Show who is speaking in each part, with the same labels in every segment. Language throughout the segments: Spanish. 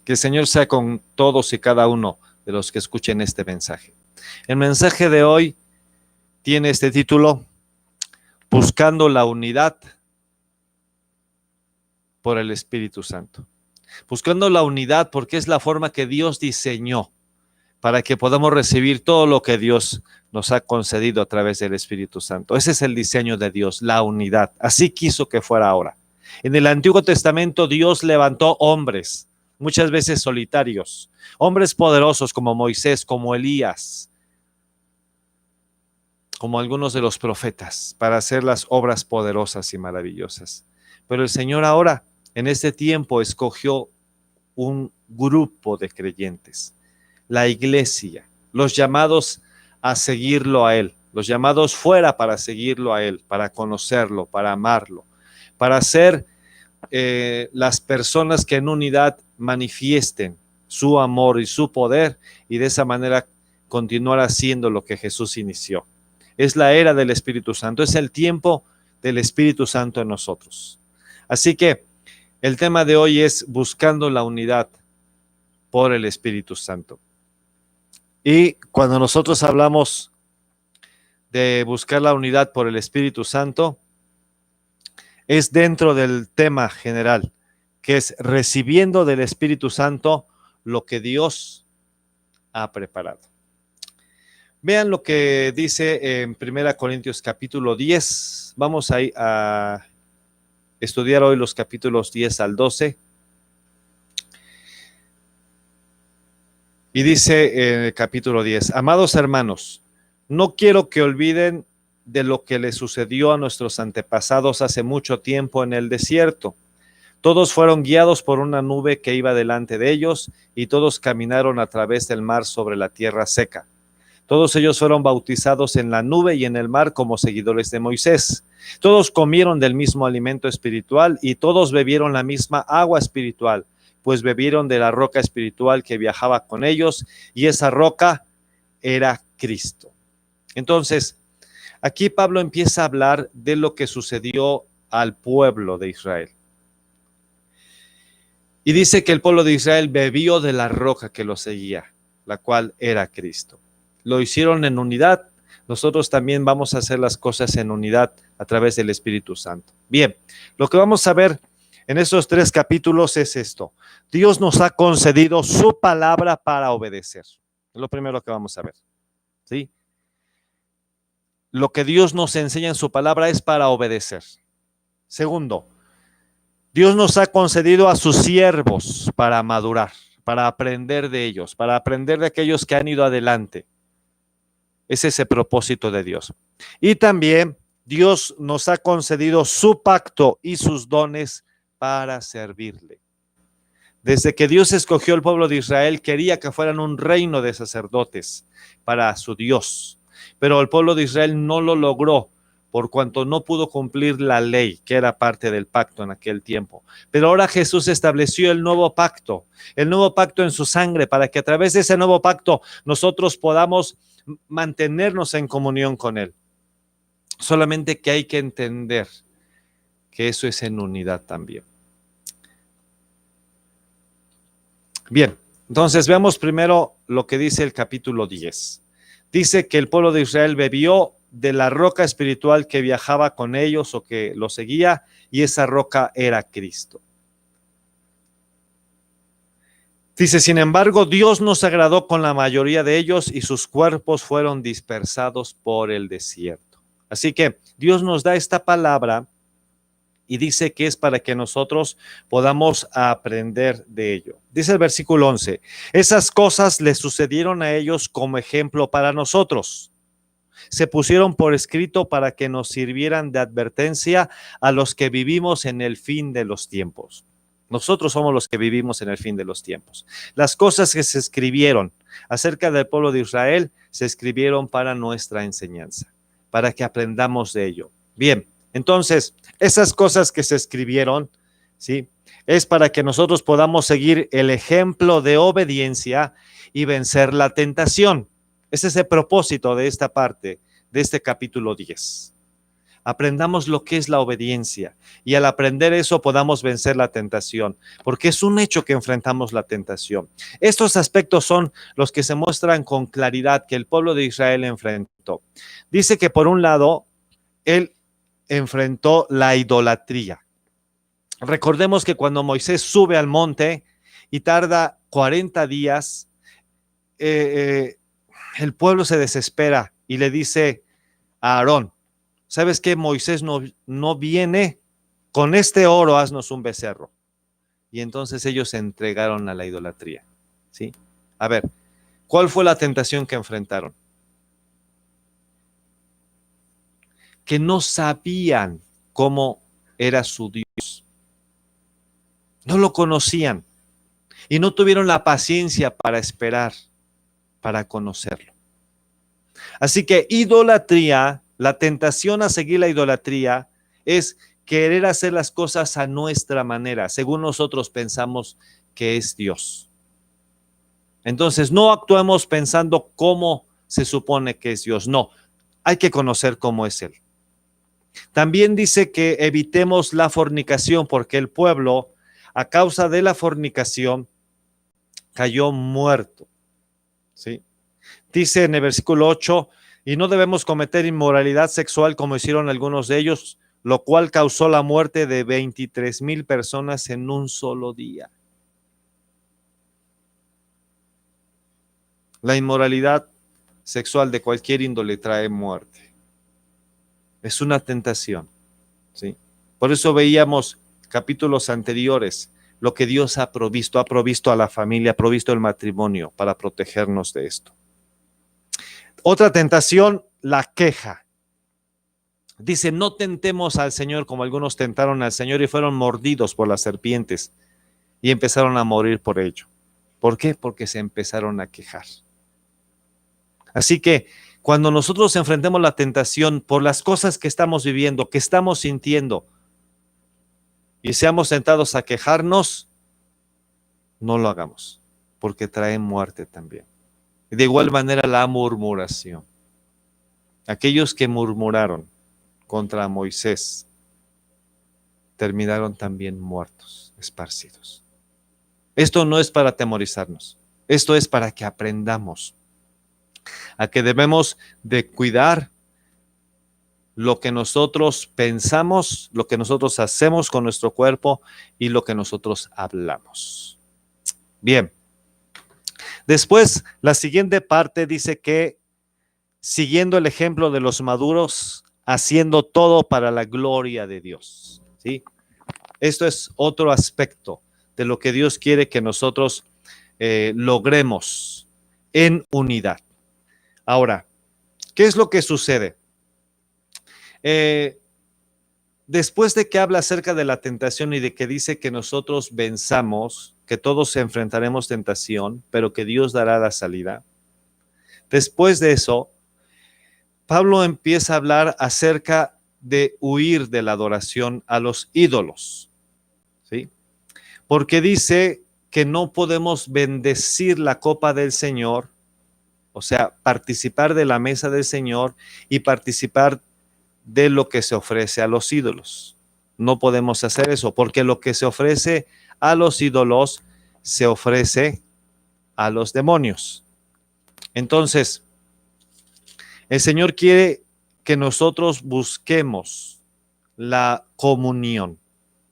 Speaker 1: Que el Señor sea con todos y cada uno de los que escuchen este mensaje. El mensaje de hoy tiene este título: Buscando la unidad por el Espíritu Santo. Buscando la unidad porque es la forma que Dios diseñó para que podamos recibir todo lo que Dios nos ha concedido a través del Espíritu Santo. Ese es el diseño de Dios, la unidad. Así quiso que fuera ahora. En el Antiguo Testamento Dios levantó hombres, muchas veces solitarios, hombres poderosos como Moisés, como Elías, como algunos de los profetas, para hacer las obras poderosas y maravillosas. Pero el Señor ahora, en este tiempo, escogió un grupo de creyentes, la iglesia, los llamados a seguirlo a Él, los llamados fuera para seguirlo a Él, para conocerlo, para amarlo, para ser las personas que en unidad manifiesten su amor y su poder, y de esa manera continuar haciendo lo que Jesús inició. Es la era del Espíritu Santo, es el tiempo del Espíritu Santo en nosotros. Así que el tema de hoy es buscando la unidad por el Espíritu Santo. Y cuando nosotros hablamos de buscar la unidad por el Espíritu Santo, es dentro del tema general, que es recibiendo del Espíritu Santo lo que Dios ha preparado. Vean lo que dice en 1 Corintios capítulo 10. Vamos a estudiar hoy los capítulos 10 al 12. Y dice en el capítulo 10, amados hermanos, no quiero que olviden de lo que le sucedió a nuestros antepasados hace mucho tiempo en el desierto. Todos fueron guiados por una nube que iba delante de ellos, y todos caminaron a través del mar sobre la tierra seca. Todos ellos fueron bautizados en la nube y en el mar como seguidores de Moisés. Todos comieron del mismo alimento espiritual y todos bebieron la misma agua espiritual, pues bebieron de la roca espiritual que viajaba con ellos, y esa roca era Cristo. Entonces, aquí Pablo empieza a hablar de lo que sucedió al pueblo de Israel. Y dice que el pueblo de Israel bebió de la roca que lo seguía, la cual era Cristo. Lo hicieron en unidad. Nosotros también vamos a hacer las cosas en unidad a través del Espíritu Santo. Bien, lo que vamos a ver en estos 3 capítulos es esto. Dios nos ha concedido su palabra para obedecer. Es lo primero que vamos a ver. ¿Sí? Lo que Dios nos enseña en su palabra es para obedecer. Segundo, Dios nos ha concedido a sus siervos para madurar, para aprender de ellos, para aprender de aquellos que han ido adelante. Es ese propósito de Dios. Y también Dios nos ha concedido su pacto y sus dones para servirle. Desde que Dios escogió el pueblo de Israel, quería que fueran un reino de sacerdotes para su Dios. Pero el pueblo de Israel no lo logró, por cuanto no pudo cumplir la ley, que era parte del pacto en aquel tiempo. Pero ahora Jesús estableció el nuevo pacto en su sangre, para que a través de ese nuevo pacto nosotros podamos mantenernos en comunión con Él. Solamente que hay que entender que eso es en unidad también. Bien, entonces veamos primero lo que dice el capítulo 10. Dice que el pueblo de Israel bebió de la roca espiritual que viajaba con ellos o que los seguía, y esa roca era Cristo. Dice, sin embargo, Dios no se agradó con la mayoría de ellos y sus cuerpos fueron dispersados por el desierto. Así que Dios nos da esta palabra y dice que es para que nosotros podamos aprender de ello. Dice el versículo 11, esas cosas le sucedieron a ellos como ejemplo para nosotros. Se pusieron por escrito para que nos sirvieran de advertencia a los que vivimos en el fin de los tiempos. Nosotros somos los que vivimos en el fin de los tiempos. Las cosas que se escribieron acerca del pueblo de Israel se escribieron para nuestra enseñanza, para que aprendamos de ello. Bien, entonces, esas cosas que se escribieron, ¿sí?, es para que nosotros podamos seguir el ejemplo de obediencia y vencer la tentación. Ese es el propósito de esta parte, de este capítulo 10. Aprendamos lo que es la obediencia y al aprender eso podamos vencer la tentación, porque es un hecho que enfrentamos la tentación. Estos aspectos son los que se muestran con claridad que el pueblo de Israel enfrentó. Dice que por un lado, él enfrentó la idolatría. Recordemos que cuando Moisés sube al monte y tarda 40 días, el pueblo se desespera y le dice a Aarón, ¿sabes qué? Moisés no viene, con este oro haznos un becerro. Y entonces ellos se entregaron a la idolatría, ¿sí? A ver, ¿cuál fue la tentación que enfrentaron? Que no sabían cómo era su Dios. No lo conocían y no tuvieron la paciencia para esperar, para conocerlo. Así que idolatría, la tentación a seguir la idolatría es querer hacer las cosas a nuestra manera, según nosotros pensamos que es Dios. Entonces no actuemos pensando cómo se supone que es Dios, no, hay que conocer cómo es Él. También dice que evitemos la fornicación, porque el pueblo, a causa de la fornicación, cayó muerto, ¿sí? Dice en el versículo 8, y no debemos cometer inmoralidad sexual como hicieron algunos de ellos, lo cual causó la muerte de 23,000 personas en un solo día. La inmoralidad sexual de cualquier índole trae muerte. Es una tentación, ¿sí? Por eso veíamos capítulos anteriores lo que Dios ha provisto a la familia, ha provisto el matrimonio para protegernos de esto. Otra tentación, la queja. Dice, no tentemos al Señor como algunos tentaron al Señor y fueron mordidos por las serpientes y empezaron a morir por ello. ¿Por qué? Porque se empezaron a quejar. Así que cuando nosotros enfrentemos la tentación por las cosas que estamos viviendo, que estamos sintiendo, y seamos tentados a quejarnos, no lo hagamos, porque trae muerte también. Y de igual manera la murmuración. Aquellos que murmuraron contra Moisés terminaron también muertos, esparcidos. Esto no es para atemorizarnos, esto es para que aprendamos a que debemos de cuidar lo que nosotros pensamos, lo que nosotros hacemos con nuestro cuerpo y lo que nosotros hablamos. Bien. Después, la siguiente parte dice que siguiendo el ejemplo de los maduros, haciendo todo para la gloria de Dios, ¿sí? Esto es otro aspecto de lo que Dios quiere que nosotros logremos en unidad. Ahora, ¿qué es lo que sucede? Después de que habla acerca de la tentación y de que dice que nosotros venzamos, que todos enfrentaremos tentación, pero que Dios dará la salida. Después de eso, Pablo empieza a hablar acerca de huir de la adoración a los ídolos, ¿sí? Porque dice que no podemos bendecir la copa del Señor, o sea, participar de la mesa del Señor y participar de lo que se ofrece a los ídolos. No podemos hacer eso, porque lo que se ofrece a los ídolos se ofrece a los demonios. Entonces, el Señor quiere que nosotros busquemos la comunión,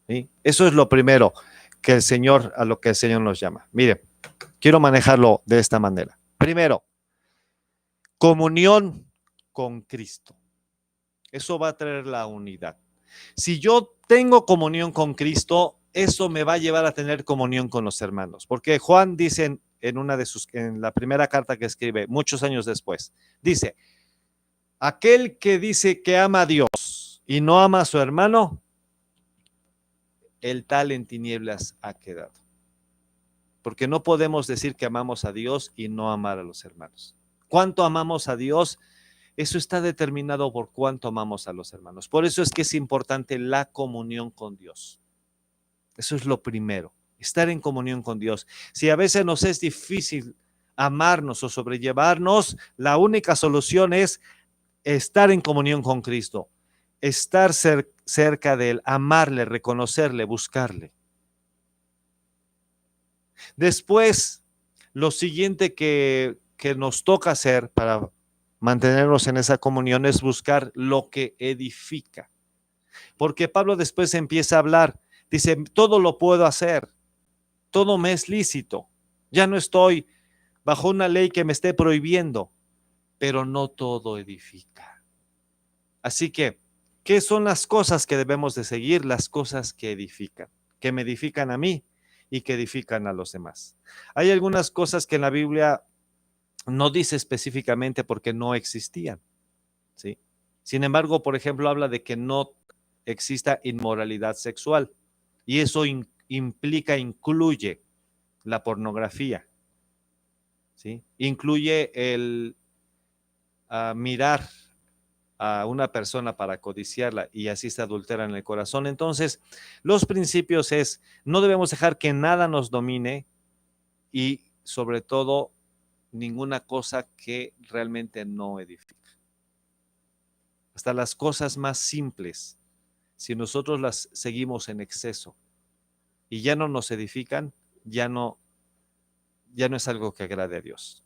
Speaker 1: ¿sí? Eso es lo primero que el Señor, a lo que el Señor nos llama. Mire, quiero manejarlo de esta manera. Primero, comunión con Cristo. Eso va a traer la unidad. Si yo tengo comunión con Cristo, eso me va a llevar a tener comunión con los hermanos. Porque Juan dice en la primera carta que escribe, muchos años después, dice, aquel que dice que ama a Dios y no ama a su hermano, el tal en tinieblas ha quedado. Porque no podemos decir que amamos a Dios y no amar a los hermanos. ¿Cuánto amamos a Dios? Eso está determinado por cuánto amamos a los hermanos. Por eso es que es importante la comunión con Dios. Eso es lo primero, estar en comunión con Dios. Si a veces nos es difícil amarnos o sobrellevarnos, la única solución es estar en comunión con Cristo. estar cerca de Él, amarle, reconocerle, buscarle. Después, lo siguiente que nos toca hacer para mantenernos en esa comunión es buscar lo que edifica. Porque Pablo después empieza a hablar, dice, todo lo puedo hacer, todo me es lícito, ya no estoy bajo una ley que me esté prohibiendo, pero no todo edifica. Así que, ¿qué son las cosas que debemos de seguir? Las cosas que edifican, que me edifican a mí y que edifican a los demás. Hay algunas cosas que en la Biblia no dice específicamente porque no existían, ¿sí? Sin embargo, por ejemplo, habla de que no exista inmoralidad sexual y eso incluye la pornografía, ¿sí? Incluye el mirar a una persona para codiciarla y así se adultera en el corazón. Entonces, los principios es, no debemos dejar que nada nos domine y sobre todo ninguna cosa que realmente no edifica. Hasta las cosas más simples, si nosotros las seguimos en exceso y ya no nos edifican, ya no es algo que agrade a Dios.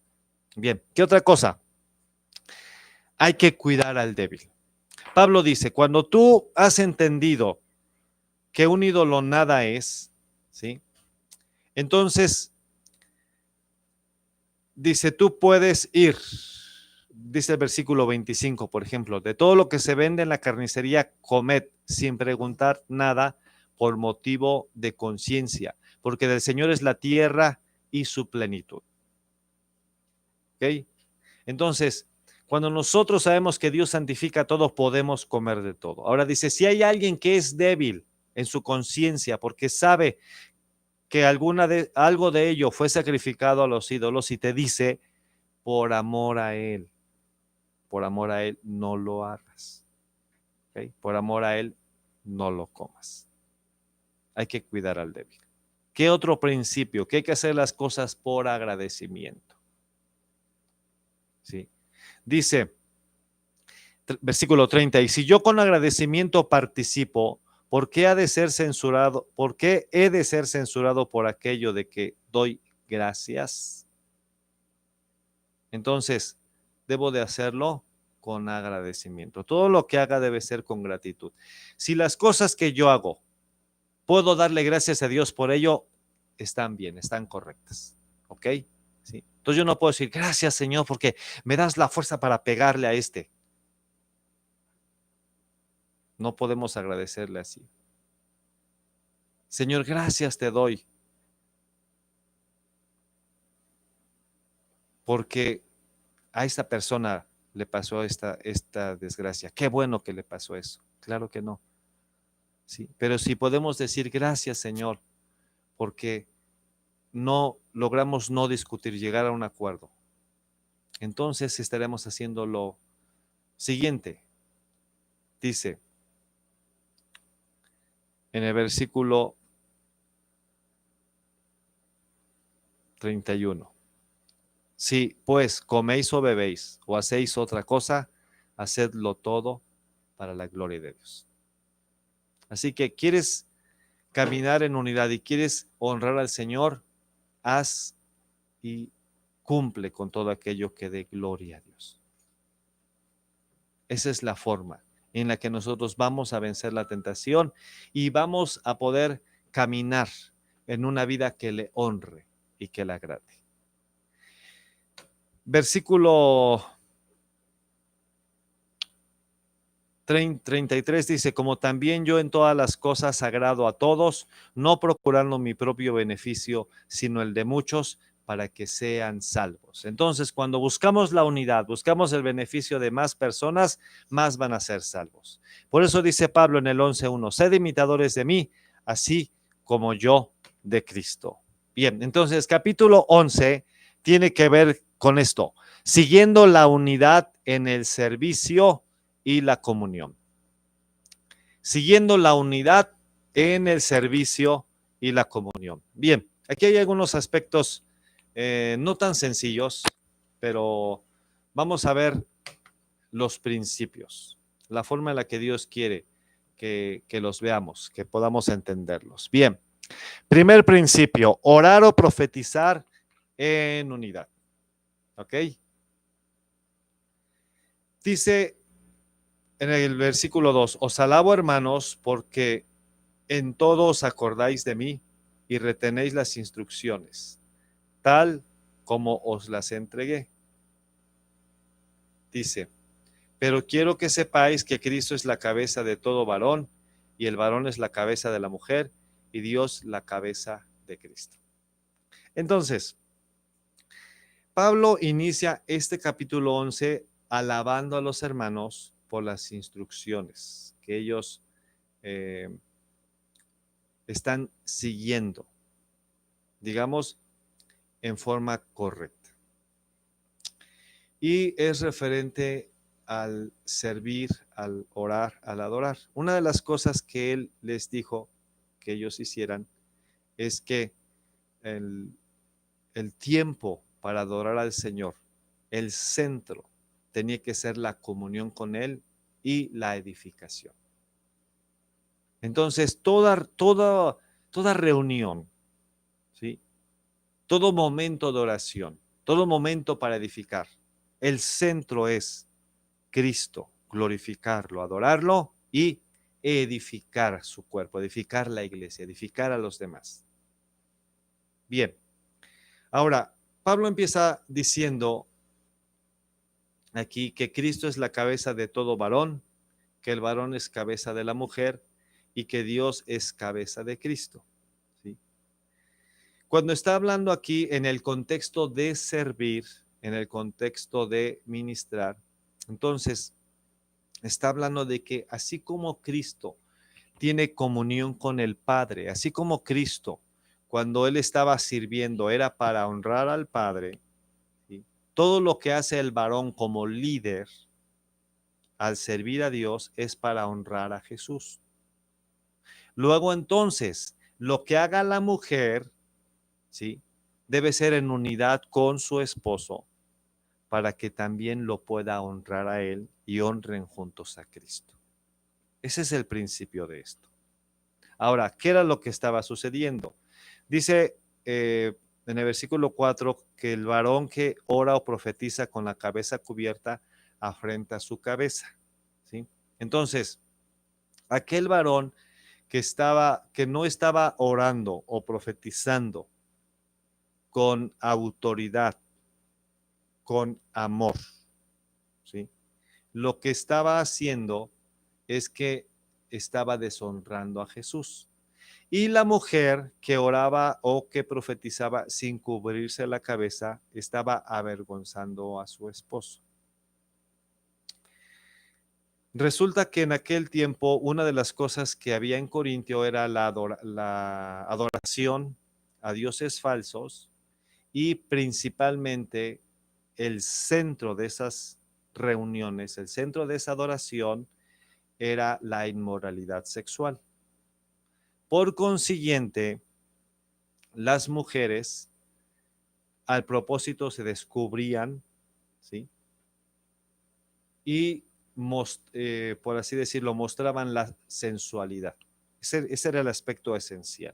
Speaker 1: Bien, ¿qué otra cosa? Hay que cuidar al débil. Pablo dice, cuando tú has entendido que un ídolo nada es, ¿sí? Entonces, dice, tú puedes ir, dice el versículo 25, por ejemplo, de todo lo que se vende en la carnicería, comed sin preguntar nada por motivo de conciencia, porque del Señor es la tierra y su plenitud. ¿Ok? Entonces, cuando nosotros sabemos que Dios santifica todo, podemos comer de todo. Ahora dice, si hay alguien que es débil en su conciencia porque sabe que algo de ello fue sacrificado a los ídolos y te dice, por amor a Él no lo hagas. ¿Okay? Por amor a Él no lo comas. Hay que cuidar al débil. ¿Qué otro principio? Que hay que hacer las cosas por agradecimiento. ¿Sí? Dice, versículo 30, y si yo con agradecimiento participo, ¿por qué ha de ser censurado? ¿Por qué he de ser censurado por aquello de que doy gracias? Entonces, debo de hacerlo con agradecimiento. Todo lo que haga debe ser con gratitud. Si las cosas que yo hago, puedo darle gracias a Dios por ello, están bien, están correctas. ¿Ok? ¿Sí? Entonces yo no puedo decir, gracias Señor, porque me das la fuerza para pegarle a este. No podemos agradecerle así. Señor, gracias te doy, porque a esta persona le pasó esta desgracia. Qué bueno que le pasó eso. Claro que no. Sí, pero sí podemos decir gracias, Señor, porque no logramos no discutir, llegar a un acuerdo. Entonces estaremos haciendo lo siguiente. Dice en el versículo 31. Si pues coméis o bebéis o hacéis otra cosa, hacedlo todo para la gloria de Dios. Así que quieres caminar en unidad y quieres honrar al Señor, haz y cumple con todo aquello que dé gloria a Dios. Esa es la forma en la que nosotros vamos a vencer la tentación y vamos a poder caminar en una vida que le honre y que le agrade. Versículo 33 dice, como también yo en todas las cosas agrado a todos, no procurando mi propio beneficio, sino el de muchos, para que sean salvos. Entonces, cuando buscamos la unidad, buscamos el beneficio de más personas, más van a ser salvos. Por eso dice Pablo en el 11:1, sed imitadores de mí, así como yo de Cristo. Bien, entonces capítulo 11 tiene que ver con esto, siguiendo la unidad en el servicio y la comunión. Siguiendo la unidad en el servicio y la comunión. Bien, aquí hay algunos aspectos no tan sencillos, pero vamos a ver los principios. la forma en la que Dios quiere que los veamos, que podamos entenderlos. Bien, primer principio, orar o profetizar en unidad. ¿Ok? Dice en el versículo 2, os alabo hermanos porque en todo os acordáis de mí y retenéis las instrucciones, tal como os las entregué. Dice, pero quiero que sepáis que Cristo es la cabeza de todo varón y el varón es la cabeza de la mujer y Dios la cabeza de Cristo. Entonces, Pablo inicia este capítulo 11 alabando a los hermanos por las instrucciones que ellos están siguiendo, digamos, en forma correcta. Y es referente al servir, al orar, al adorar. Una de las cosas que él les dijo que ellos hicieran es que el tiempo para adorar al Señor, el centro, tenía que ser la comunión con Él y la edificación. Entonces, toda reunión, ¿sí? Todo momento de oración, todo momento para edificar, el centro es Cristo, glorificarlo, adorarlo y edificar su cuerpo, edificar la iglesia, edificar a los demás. Bien, ahora, Pablo empieza diciendo aquí que Cristo es la cabeza de todo varón, que el varón es cabeza de la mujer y que Dios es cabeza de Cristo. ¿Sí? Cuando está hablando aquí en el contexto de servir, en el contexto de ministrar, entonces está hablando de que así como Cristo tiene comunión con el Padre, así como Cristo, cuando Él estaba sirviendo, era para honrar al Padre, ¿sí? Todo lo que hace el varón como líder al servir a Dios es para honrar a Jesús. Luego entonces, lo que haga la mujer, ¿sí? Debe ser en unidad con su esposo para que también lo pueda honrar a él y honren juntos a Cristo. Ese es el principio de esto. Ahora, ¿qué era lo que estaba sucediendo? Dice en el versículo 4 que el varón que ora o profetiza con la cabeza cubierta afrenta su cabeza. ¿Sí? Entonces, aquel varón que no estaba orando o profetizando con autoridad, con amor, ¿sí? Lo que estaba haciendo es que estaba deshonrando a Jesús. Y la mujer que oraba o que profetizaba sin cubrirse la cabeza estaba avergonzando a su esposo. Resulta que en aquel tiempo una de las cosas que había en Corintio era la adoración a dioses falsos y principalmente el centro de esas reuniones, el centro de esa adoración era la inmoralidad sexual. Por consiguiente, las mujeres al propósito se descubrían, ¿sí? Y por así decirlo, mostraban la sensualidad. Ese era el aspecto esencial.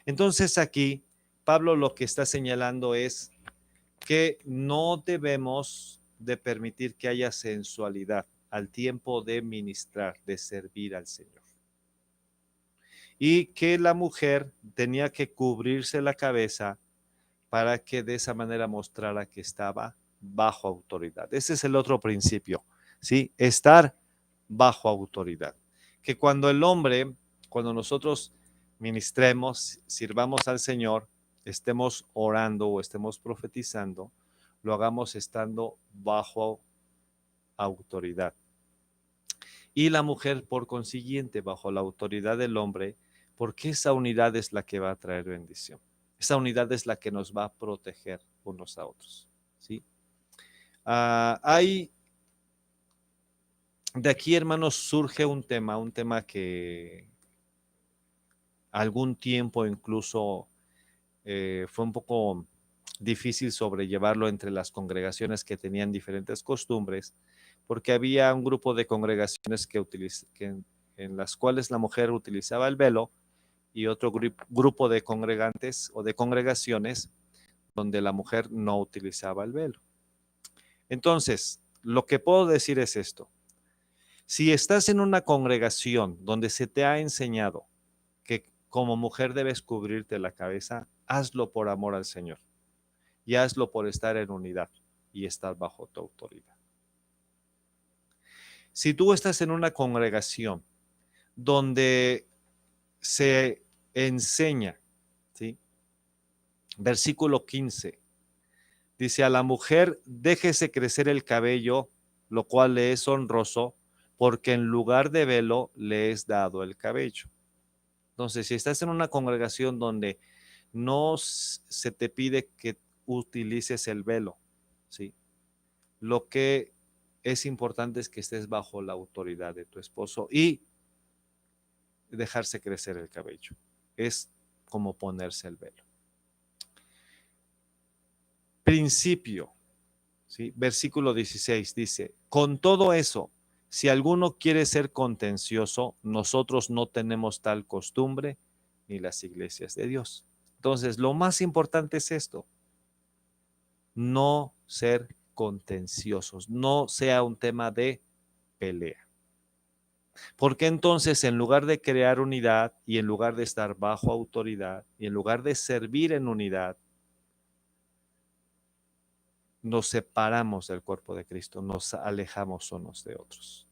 Speaker 1: Entonces aquí Pablo lo que está señalando es que no debemos de permitir que haya sensualidad al tiempo de ministrar, de servir al Señor. Y que la mujer tenía que cubrirse la cabeza para que de esa manera mostrara que estaba bajo autoridad. Ese es el otro principio, ¿sí? Estar bajo autoridad. Que cuando nosotros ministremos, sirvamos al Señor, estemos orando o estemos profetizando, lo hagamos estando bajo autoridad. Y la mujer, por consiguiente, bajo la autoridad del hombre, porque esa unidad es la que va a traer bendición. Esa unidad es la que nos va a proteger unos a otros. ¿Sí? De aquí, hermanos, surge un tema que algún tiempo incluso fue un poco difícil sobrellevarlo entre las congregaciones que tenían diferentes costumbres, porque había un grupo de congregaciones en las cuales la mujer utilizaba el velo y otro grupo de congregantes o de congregaciones donde la mujer no utilizaba el velo. Entonces, lo que puedo decir es esto. Si estás en una congregación donde se te ha enseñado que como mujer debes cubrirte la cabeza, hazlo por amor al Señor y hazlo por estar en unidad y estar bajo tu autoridad. Si tú estás en una congregación donde se enseña, ¿sí? Versículo 15, dice: a la mujer déjese crecer el cabello, lo cual le es honroso, porque en lugar de velo le es dado el cabello. Entonces, si estás en una congregación donde no se te pide que utilices el velo, ¿sí? Lo que es importante es que estés bajo la autoridad de tu esposo y dejarse crecer el cabello. Es como ponerse el velo. Principio, ¿sí? Versículo 16 dice: con todo eso, si alguno quiere ser contencioso, nosotros no tenemos tal costumbre ni las iglesias de Dios. Entonces, lo más importante es esto: no ser contenciosos, no sea un tema de pelea. Porque entonces, en lugar de crear unidad y en lugar de estar bajo autoridad y en lugar de servir en unidad, nos separamos del cuerpo de Cristo, nos alejamos unos de otros.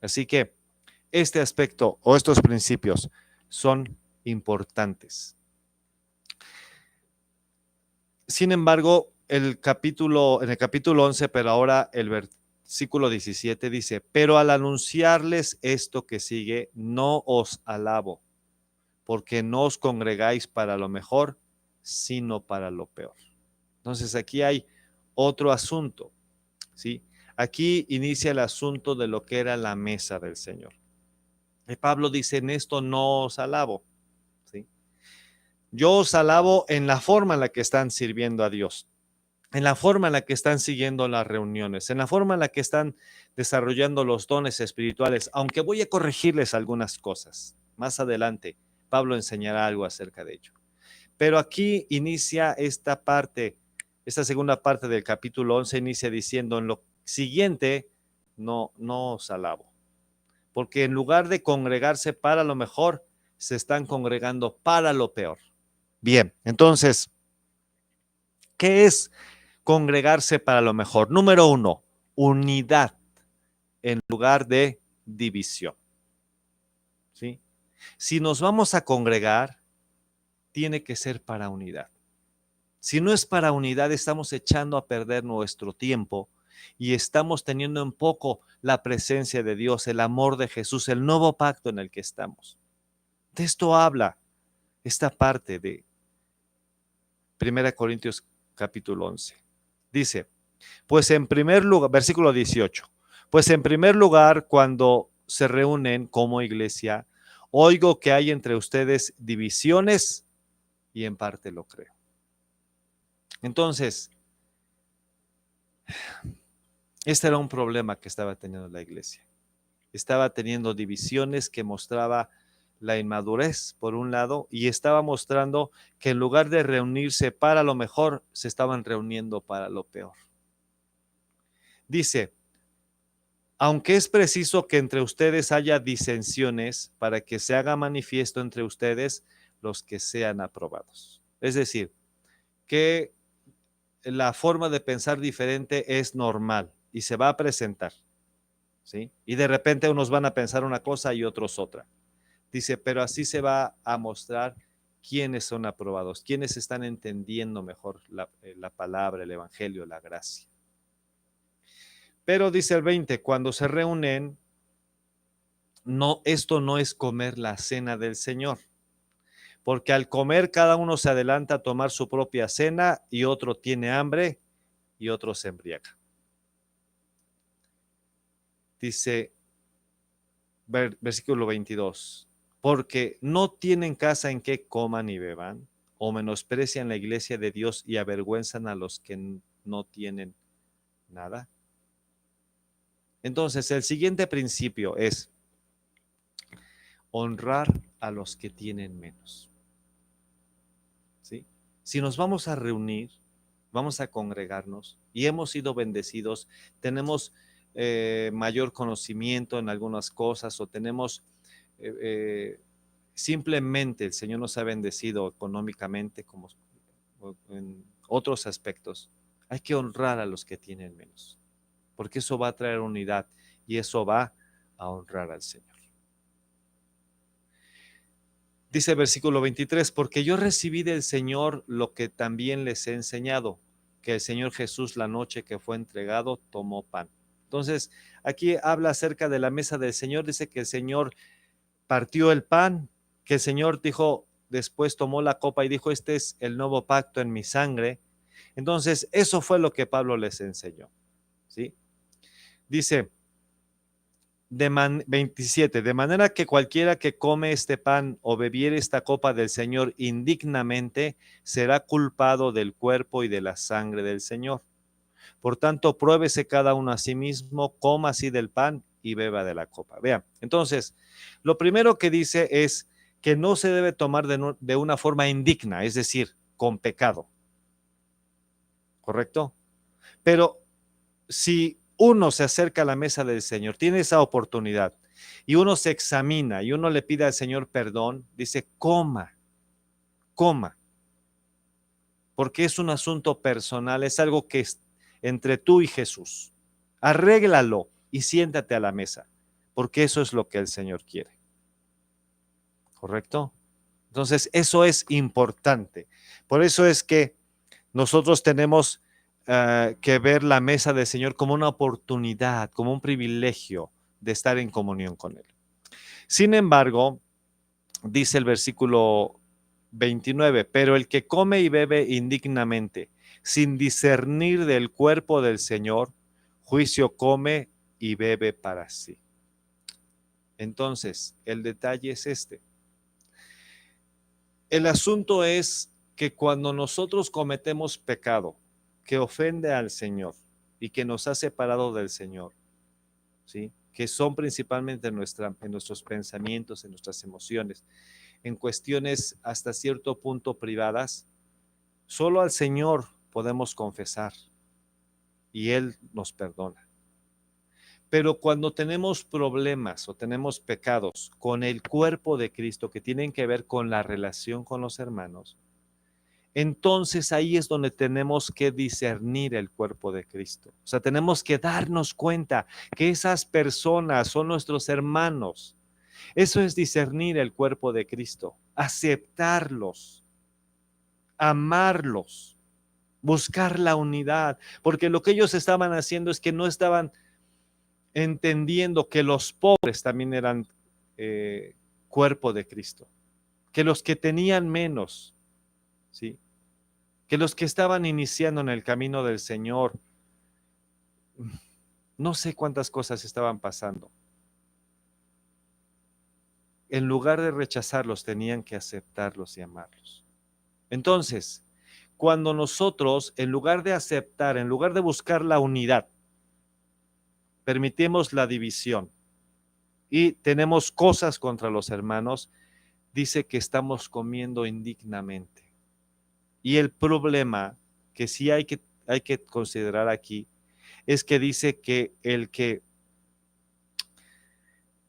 Speaker 1: Así que este aspecto o estos principios son importantes. Sin embargo, en el capítulo 11, pero ahora el versículo 17 dice: pero al anunciarles esto que sigue, no os alabo, porque no os congregáis para lo mejor, sino para lo peor. Entonces aquí hay otro asunto, ¿sí? Aquí inicia el asunto de lo que era la mesa del Señor. Y Pablo dice: en esto no os alabo, ¿sí? Yo os alabo en la forma en la que están sirviendo a Dios, en la forma en la que están siguiendo las reuniones, en la forma en la que están desarrollando los dones espirituales, aunque voy a corregirles algunas cosas. Más adelante, Pablo enseñará algo acerca de ello. Pero aquí inicia esta parte, esta segunda parte del capítulo 11, inicia diciendo: en lo siguiente, no os alabo, porque en lugar de congregarse para lo mejor, se están congregando para lo peor. Bien, entonces, ¿qué es congregarse para lo mejor? Número 1, unidad en lugar de división, ¿sí? Si nos vamos a congregar, tiene que ser para unidad. Si no es para unidad, estamos echando a perder nuestro tiempo y estamos teniendo en poco la presencia de Dios, el amor de Jesús, el nuevo pacto en el que estamos. De esto habla esta parte de 1 Corintios capítulo 11. Dice: pues en primer lugar, versículo 18, pues en primer lugar, cuando se reúnen como iglesia, oigo que hay entre ustedes divisiones y en parte lo creo. Entonces, este era un problema que estaba teniendo la iglesia. Estaba teniendo divisiones que mostraba la inmadurez, por un lado, y estaba mostrando que en lugar de reunirse para lo mejor, se estaban reuniendo para lo peor. Dice: aunque es preciso que entre ustedes haya disensiones para que se haga manifiesto entre ustedes los que sean aprobados. Es decir, que la forma de pensar diferente es normal y se va a presentar, ¿sí? Y de repente unos van a pensar una cosa y otros otra. Dice: pero así se va a mostrar quiénes son aprobados, quiénes están entendiendo mejor la palabra, el evangelio, la gracia. Pero dice el 20, cuando se reúnen, no, esto no es comer la cena del Señor, porque al comer cada uno se adelanta a tomar su propia cena y otro tiene hambre y otro se embriaga. Dice versículo 22, porque no tienen casa en que coman y beban, o menosprecian la iglesia de Dios y avergüenzan a los que no tienen nada. Entonces, el siguiente principio es honrar a los que tienen menos. ¿Sí? Si nos vamos a reunir, vamos a congregarnos y hemos sido bendecidos, tenemos mayor conocimiento en algunas cosas o tenemos simplemente el Señor nos ha bendecido económicamente como en otros aspectos. Hay que honrar a los que tienen menos, porque eso va a traer unidad y eso va a honrar al Señor. Dice el versículo 23, porque yo recibí del Señor lo que también les he enseñado, que el Señor Jesús la noche que fue entregado tomó pan. Entonces, aquí habla acerca de la mesa del Señor, dice que el Señor partió el pan, que el Señor dijo, después tomó la copa y dijo, este es el nuevo pacto en mi sangre. Entonces, eso fue lo que Pablo les enseñó, ¿sí? Dice, 27, de manera que cualquiera que come este pan o bebiere esta copa del Señor indignamente será culpado del cuerpo y de la sangre del Señor. Por tanto, pruébese cada uno a sí mismo, coma así del pan y beba de la copa. Vean, entonces, lo primero que dice es que no se debe tomar de una forma indigna, es decir, con pecado. ¿Correcto? Pero si uno se acerca a la mesa del Señor, tiene esa oportunidad y uno se examina y uno le pide al Señor perdón, dice, coma, coma, porque es un asunto personal, es algo que es entre tú y Jesús. Arréglalo y siéntate a la mesa, porque eso es lo que el Señor quiere. ¿Correcto? Entonces, eso es importante. Por eso es que nosotros tenemos que ver la mesa del Señor como una oportunidad, como un privilegio de estar en comunión con Él. Sin embargo, dice el versículo 29, pero el que come y bebe indignamente, sin discernir del cuerpo del Señor, juicio come y bebe para sí. Entonces, el detalle es este. El asunto es que cuando nosotros cometemos pecado que ofende al Señor y que nos ha separado del Señor, ¿sí? Que son principalmente en nuestros pensamientos, en nuestras emociones, en cuestiones hasta cierto punto privadas, solo al Señor podemos confesar y Él nos perdona. Pero cuando tenemos problemas o tenemos pecados con el cuerpo de Cristo que tienen que ver con la relación con los hermanos, entonces ahí es donde tenemos que discernir el cuerpo de Cristo. O sea, tenemos que darnos cuenta que esas personas son nuestros hermanos. Eso es discernir el cuerpo de Cristo, aceptarlos, amarlos, buscar la unidad, porque lo que ellos estaban haciendo es que no estaban entendiendo que los pobres también eran cuerpo de Cristo, que los que tenían menos, ¿sí? Que los que estaban iniciando en el camino del Señor, no sé cuántas cosas estaban pasando. En lugar de rechazarlos, tenían que aceptarlos y amarlos. Entonces, cuando nosotros, en lugar de aceptar, en lugar de buscar la unidad, permitimos la división y tenemos cosas contra los hermanos, dice que estamos comiendo indignamente. Y el problema que sí hay que considerar aquí es que dice que el que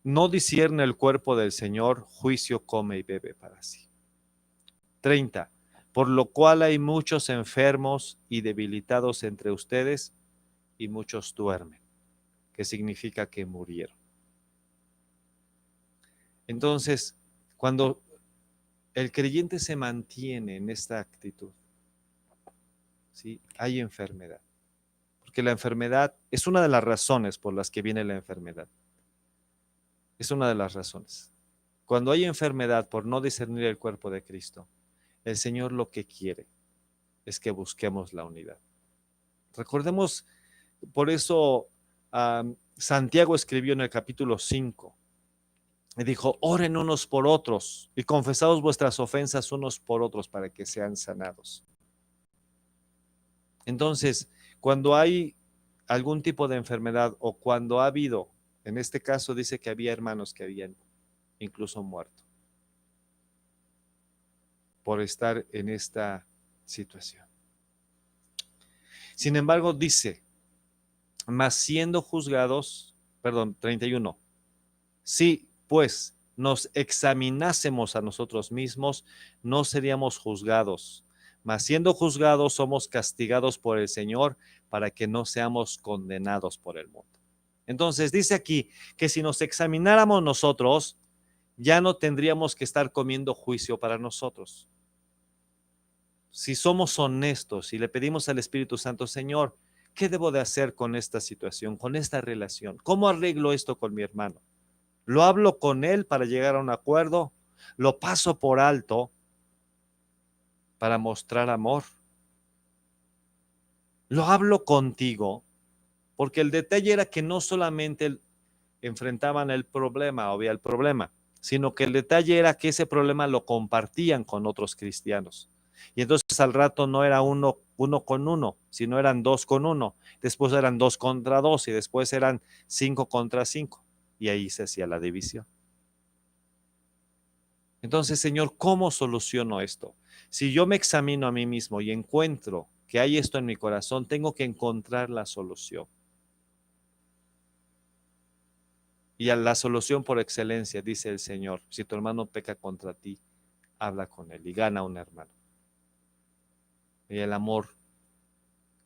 Speaker 1: no discierne el cuerpo del Señor, juicio come y bebe para sí. 30. Por lo cual hay muchos enfermos y debilitados entre ustedes y muchos duermen, que significa que murieron. Entonces, cuando el creyente se mantiene en esta actitud, ¿sí? Hay enfermedad. Porque la enfermedad es una de las razones por las que viene la enfermedad. Es una de las razones. Cuando hay enfermedad por no discernir el cuerpo de Cristo, el Señor lo que quiere es que busquemos la unidad. Recordemos, por eso Santiago escribió en el capítulo 5, y dijo, oren unos por otros y confesaos vuestras ofensas unos por otros para que sean sanados. Entonces, cuando hay algún tipo de enfermedad o cuando ha habido, en este caso dice que había hermanos que habían incluso muerto por estar en esta situación. Sin embargo, dice, mas siendo juzgados, perdón, 31, si pues nos examinásemos a nosotros mismos, no seríamos juzgados, mas siendo juzgados somos castigados por el Señor para que no seamos condenados por el mundo. Entonces dice aquí que si nos examináramos nosotros, ya no tendríamos que estar comiendo juicio para nosotros. Si somos honestos y le pedimos al Espíritu Santo, Señor, ¿qué debo de hacer con esta situación, con esta relación? ¿Cómo arreglo esto con mi hermano? ¿Lo hablo con él para llegar a un acuerdo? ¿Lo paso por alto para mostrar amor? ¿Lo hablo contigo? Porque el detalle era que no solamente enfrentaban el problema, había el problema, sino que el detalle era que ese problema lo compartían con otros cristianos. Y entonces al rato no era uno con uno, sino eran dos con uno, después eran dos contra dos y después eran 5 contra 5. Y ahí se hacía la división. Entonces, Señor, ¿cómo soluciono esto? Si yo me examino a mí mismo y encuentro que hay esto en mi corazón, tengo que encontrar la solución. Y a la solución por excelencia, dice el Señor, si tu hermano peca contra ti, habla con él y gana un hermano. Y el amor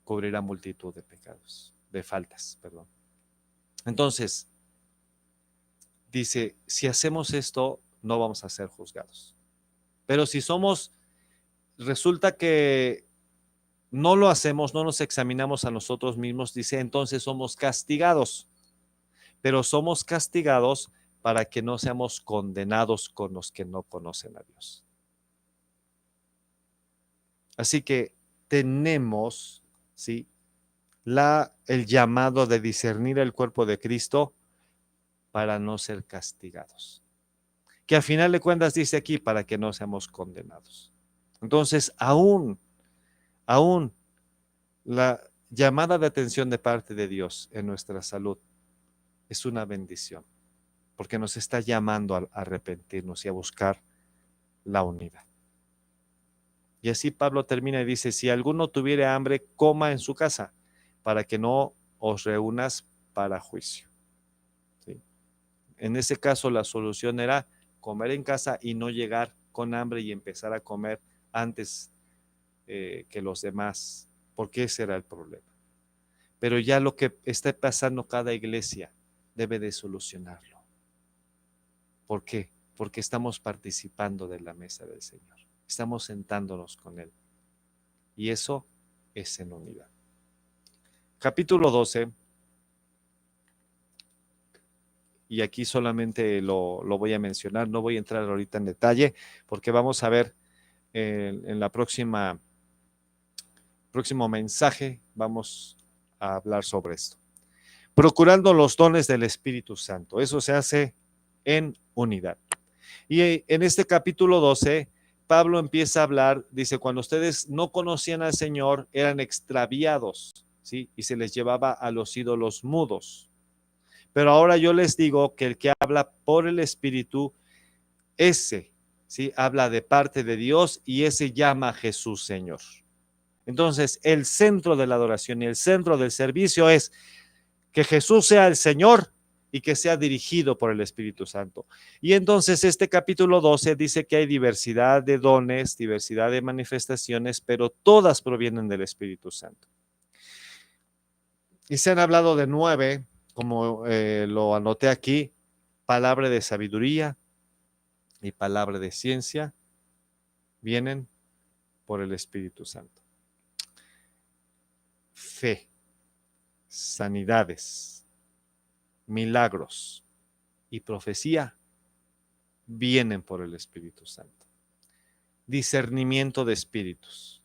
Speaker 1: cubrirá multitud de pecados, de faltas, perdón. Entonces, dice, si hacemos esto, no vamos a ser juzgados. Pero si resulta que no lo hacemos, no nos examinamos a nosotros mismos, dice, entonces somos castigados. Pero somos castigados para que no seamos condenados con los que no conocen a Dios. Así que tenemos, ¿sí?, el llamado de discernir el cuerpo de Cristo para no ser castigados. Que a final de cuentas dice aquí, para que no seamos condenados. Entonces, aún la llamada de atención de parte de Dios en nuestra salud es una bendición, porque nos está llamando a arrepentirnos y a buscar la unidad. Y así Pablo termina y dice, si alguno tuviere hambre, coma en su casa, para que no os reúnas para juicio. ¿Sí? En ese caso la solución era comer en casa y no llegar con hambre y empezar a comer antes que los demás, porque ese era el problema. Pero ya lo que esté pasando cada iglesia debe de solucionarlo. ¿Por qué? Porque estamos participando de la mesa del Señor. Estamos sentándonos con Él. Y eso es en unidad. Capítulo 12. Y aquí solamente lo voy a mencionar. No voy a entrar ahorita en detalle porque vamos a ver en la próximo mensaje. Vamos a hablar sobre esto. Procurando los dones del Espíritu Santo. Eso se hace en unidad. Y en este capítulo 12, Pablo empieza a hablar, dice, cuando ustedes no conocían al Señor, eran extraviados, ¿sí? Y se les llevaba a los ídolos mudos. Pero ahora yo les digo que el que habla por el Espíritu, ese, ¿sí?, habla de parte de Dios y ese llama a Jesús Señor. Entonces, el centro de la adoración y el centro del servicio es que Jesús sea el Señor y que sea dirigido por el Espíritu Santo. Y entonces este capítulo 12 dice que hay diversidad de dones, diversidad de manifestaciones, pero todas provienen del Espíritu Santo. Y se han hablado de 9, como lo anoté aquí: palabra de sabiduría y palabra de ciencia, vienen por el Espíritu Santo. Fe, sanidades, milagros y profecía vienen por el Espíritu Santo. Discernimiento de espíritus,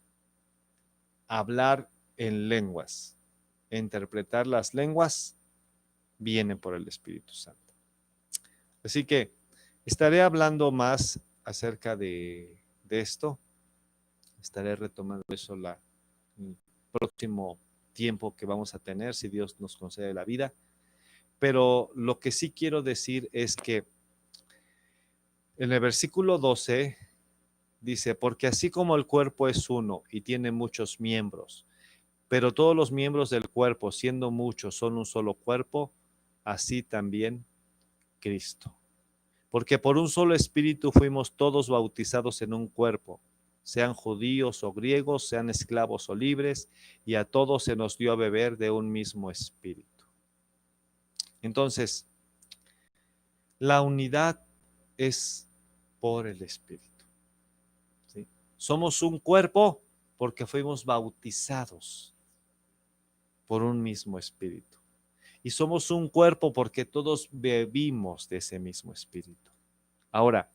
Speaker 1: hablar en lenguas, interpretar las lenguas, vienen por el Espíritu Santo. Así que estaré hablando más acerca de esto. Estaré retomando eso el próximo tiempo que vamos a tener, si Dios nos concede la vida. Pero lo que sí quiero decir es que en el versículo 12 dice, porque así como el cuerpo es uno y tiene muchos miembros, pero todos los miembros del cuerpo, siendo muchos, son un solo cuerpo, así también Cristo. Porque por un solo espíritu fuimos todos bautizados en un cuerpo, sean judíos o griegos, sean esclavos o libres, y a todos se nos dio a beber de un mismo espíritu. Entonces, la unidad es por el espíritu, ¿sí? Somos un cuerpo porque fuimos bautizados por un mismo espíritu. Y somos un cuerpo porque todos bebimos de ese mismo espíritu. Ahora,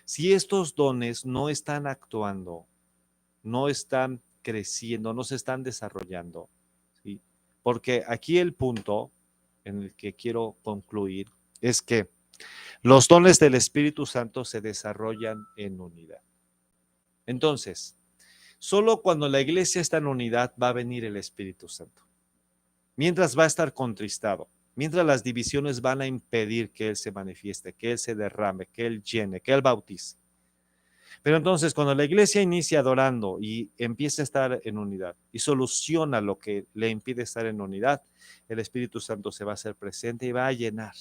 Speaker 1: si estos dones no están actuando, no están creciendo, no se están desarrollando, ¿sí? Porque aquí el punto en el que quiero concluir es que los dones del Espíritu Santo se desarrollan en unidad. Entonces, solo cuando la iglesia está en unidad va a venir el Espíritu Santo. Mientras va a estar contristado, mientras las divisiones van a impedir que Él se manifieste, que Él se derrame, que Él llene, que Él bautice. Pero entonces cuando la iglesia inicia adorando y empieza a estar en unidad y soluciona lo que le impide estar en unidad, el Espíritu Santo se va a hacer presente y va a llenar,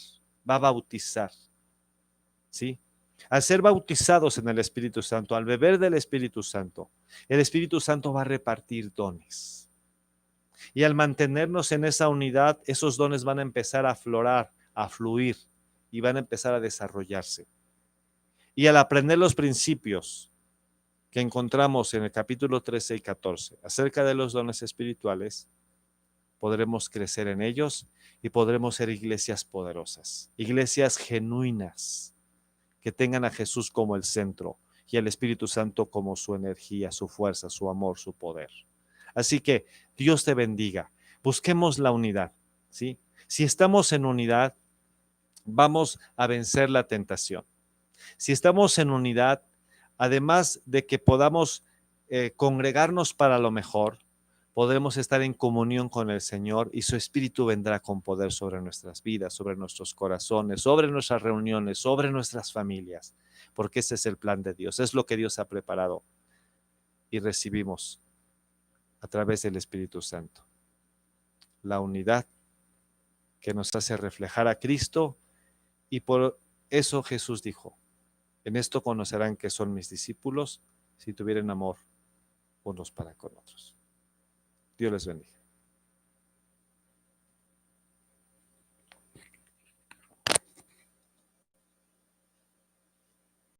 Speaker 1: va a bautizar, ¿sí? Al ser bautizados en el Espíritu Santo, al beber del Espíritu Santo, el Espíritu Santo va a repartir dones. Y al mantenernos en esa unidad, esos dones van a empezar a aflorar, a fluir y van a empezar a desarrollarse. Y al aprender los principios que encontramos en el capítulo 13 y 14 acerca de los dones espirituales, podremos crecer en ellos y podremos ser iglesias poderosas, iglesias genuinas, que tengan a Jesús como el centro y al Espíritu Santo como su energía, su fuerza, su amor, su poder. Así que Dios te bendiga. Busquemos la unidad, ¿sí? Si estamos en unidad, vamos a vencer la tentación. Si estamos en unidad, además de que podamos congregarnos para lo mejor, podremos estar en comunión con el Señor y su Espíritu vendrá con poder sobre nuestras vidas, sobre nuestros corazones, sobre nuestras reuniones, sobre nuestras familias, porque ese es el plan de Dios, es lo que Dios ha preparado y recibimos a través del Espíritu Santo. La unidad que nos hace reflejar a Cristo y por eso Jesús dijo, en esto conocerán que son mis discípulos si tuvieren amor unos para con otros. Dios les bendiga.